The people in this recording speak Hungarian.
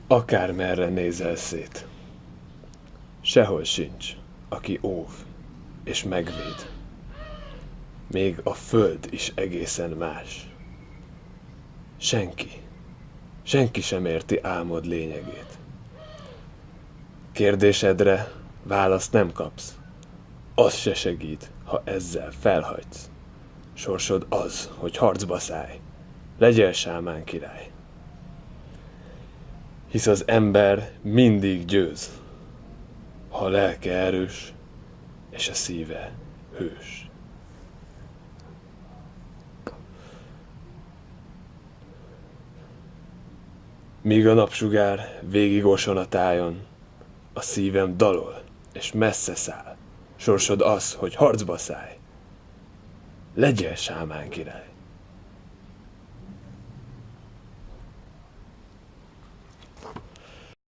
Akármerre nézel szét, sehol sincs, aki óv és megvéd. Még a föld is egészen más. Senki sem érti álmod lényegét. Kérdésedre választ nem kapsz. Az se segít, ha ezzel felhagysz. Sorsod az, hogy harcba szállj. Legyél sámán király. Hisz az ember mindig győz, ha a lelke erős, és a szíve hős. Míg a napsugár végigoson a tájon, a szívem dalol, és messze száll. Sorsod az, hogy harcba szállj. Legyél sámán király.